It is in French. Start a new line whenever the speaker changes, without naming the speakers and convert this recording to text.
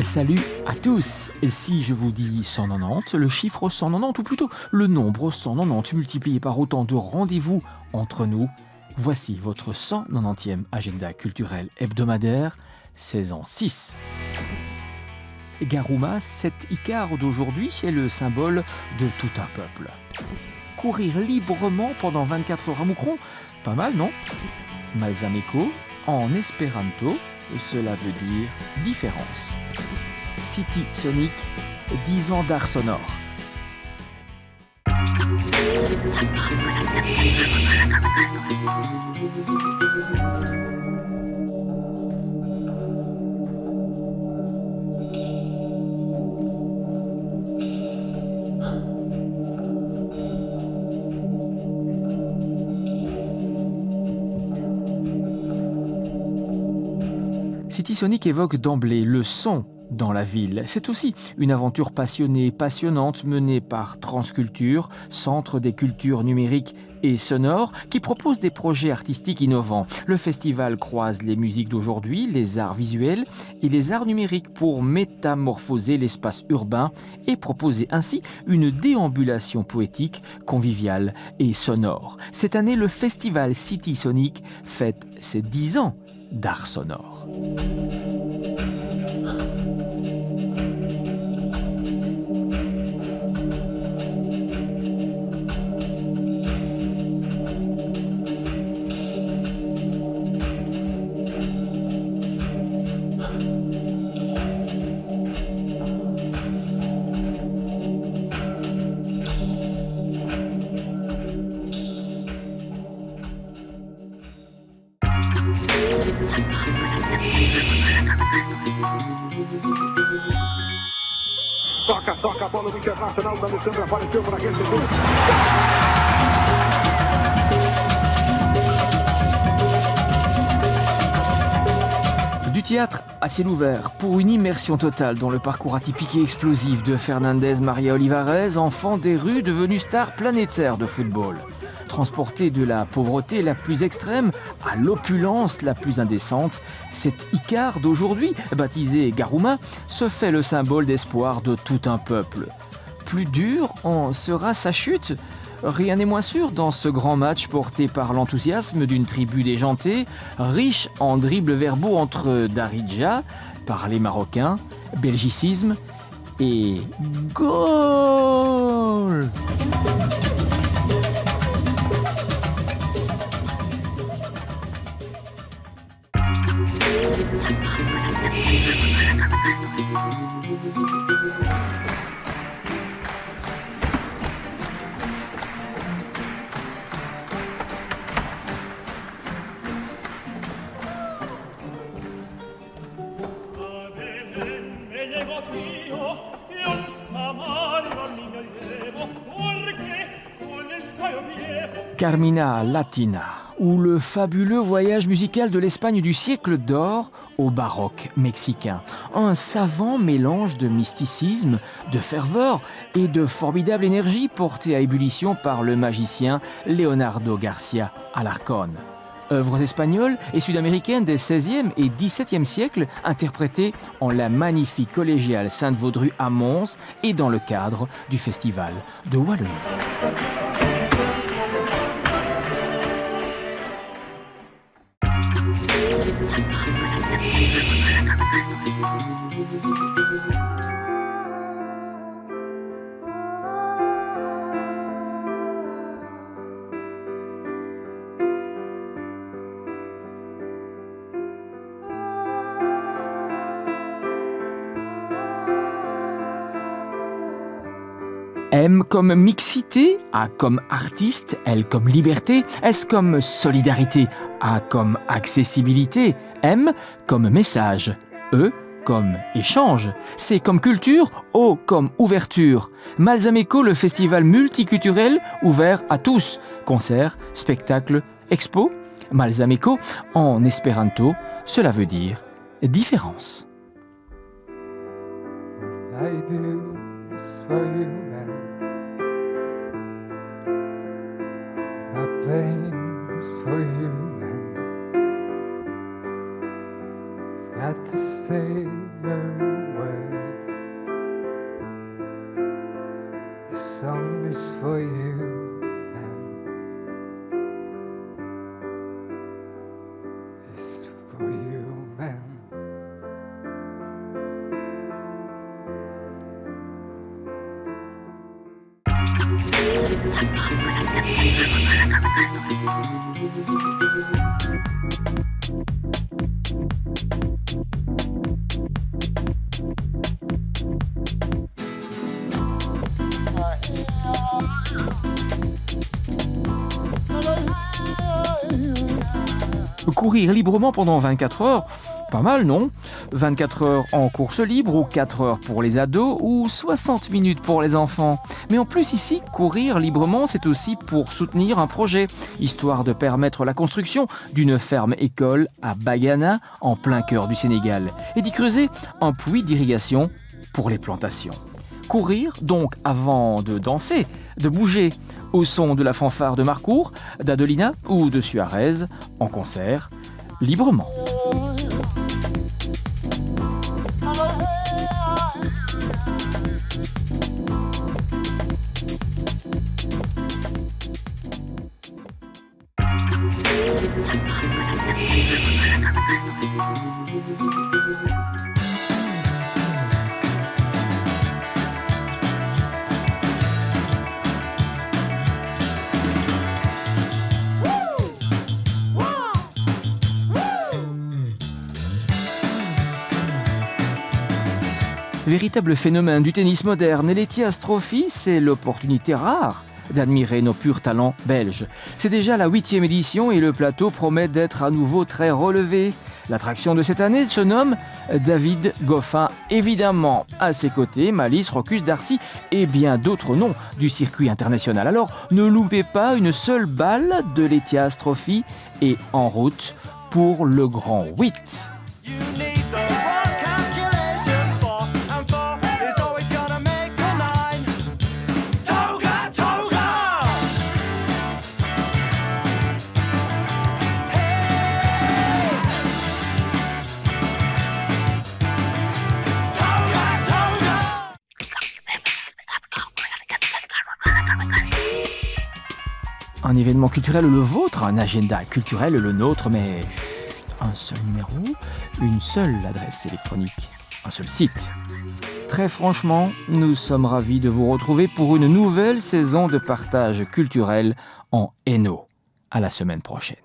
Salut à tous. Et si je vous dis 190, le chiffre 190, ou plutôt le nombre 190 multiplié par autant de rendez-vous entre nous, voici votre 190e agenda culturel hebdomadaire, saison 6. Garouma, cet icare d'aujourd'hui, est le symbole de tout un peuple. Courir librement pendant 24 heures à Moucron, pas mal, non? Malzaméco, en espéranto, cela veut dire différence. City Sonic, 10 ans d'art sonore. City Sonic évoque d'emblée le son dans la ville. C'est aussi une aventure passionnée, passionnante menée par Transculture, Centre des cultures numériques et sonores, qui propose des projets artistiques innovants. Le festival croise les musiques d'aujourd'hui, les arts visuels et les arts numériques pour métamorphoser l'espace urbain et proposer ainsi une déambulation poétique, conviviale et sonore. Cette année, le festival City Sonic fête ses 10 ans d'art sonore.
Toca a bola do Internacional, o Alessandro apareceu para receber.
Du théâtre à ciel ouvert pour une immersion totale dans le parcours atypique et explosif de Fernandez Maria Olivares, enfant des rues devenu star planétaire de football. Transporté de la pauvreté la plus extrême à l'opulence la plus indécente, cet icare d'aujourd'hui, baptisé Garouma, se fait le symbole d'espoir de tout un peuple. Plus dur en sera sa chute. Rien n'est moins sûr dans ce grand match porté par l'enthousiasme d'une tribu déjantée, riche en dribbles verbaux entre Darija, par les Marocains, belgicisme et goal. Carmina Latina, ou le fabuleux voyage musical de l'Espagne du siècle d'or au baroque mexicain. Un savant mélange de mysticisme, de ferveur et de formidable énergie portée à ébullition par le magicien Leonardo Garcia Alarcón. Œuvres espagnoles et sud-américaines des XVIe et XVIIe siècles interprétées en la magnifique collégiale Sainte-Vaudrue à Mons et dans le cadre du festival de Wallonie. M comme mixité, A comme artiste, L comme liberté, S comme solidarité, A comme accessibilité, M comme message, E comme échange, C comme culture, O comme ouverture. Malzaméco, le festival multiculturel ouvert à tous. Concerts, spectacles, expos. Malzaméco, en espéranto, cela veut dire différence.
I do this for you, man. My pain's for you, man. Got to say a word. This song is for you, man. It's for you, man.
Courir librement pendant 24 heures, pas mal, non? 24 heures en course libre ou 4 heures pour les ados ou 60 minutes pour les enfants. Mais en plus ici, courir librement, c'est aussi pour soutenir un projet, histoire de permettre la construction d'une ferme-école à Bagana, en plein cœur du Sénégal, et d'y creuser un puits d'irrigation pour les plantations. Courir donc avant de danser, de bouger, au son de la fanfare de Marcourt, d'Adelina ou de Suarez, en concert, librement. Véritable phénomène du tennis moderne, l'Ethias Trophy, c'est l'opportunité rare d'admirer nos purs talents belges. C'est déjà la 8e édition et le plateau promet d'être à nouveau très relevé. L'attraction de cette année se nomme David Goffin. Évidemment, à ses côtés, Malice, Rocus, Darcy et bien d'autres noms du circuit international. Alors, ne loupez pas une seule balle de l'Ethias Trophy et en route pour le Grand 8. Un événement culturel le vôtre, un agenda culturel le nôtre, mais un seul numéro, une seule adresse électronique, un seul site. Très franchement, nous sommes ravis de vous retrouver pour une nouvelle saison de partage culturel en Hainaut. À la semaine prochaine.